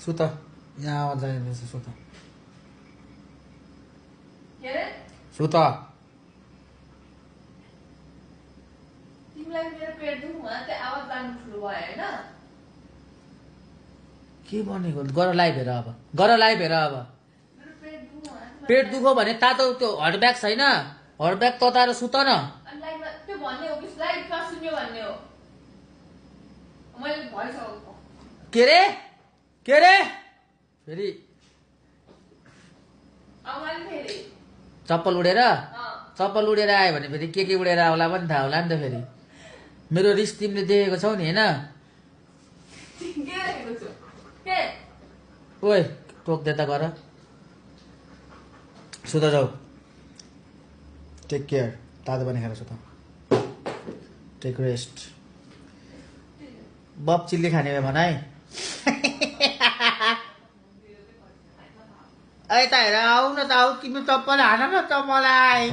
सुत यहाँ आवाज आइरहेछ सुत सुत तिमीलाई मेरो पेट दुख्नु भयो त्यो आवाज लाग्नु सुरु भयो हैन के भनेको गर लाइभ हेर अब गर लाइभ हेर अब मेरो पेट दुख्नु भयो पेट दुखो भने तातो त्यो हटब्याग छैन हटब्याग तताएर सुत न अनि लाइभमा त्यो भन्ने हो कि लाइभमा सुन्यो भन्ने हो मैले भइसकेको के रे फेरि आउन फेरि चप्पल उडेर आयो भने फेरि के उडेर आउला पनि थाहा होला नि त फेरि मेरो रिस तिमीले देखेको छौ नि हैन के राखेको छु के ओइ टोक्दै त गर सुत जाऊ टेक केयर तातो पनि खाएर सुत टेक रेस्ट बब चिल्ली खाने भए भनाइ ऐ त हेर आऊ न त आऊ तिमी चप्पल हान न त मलाई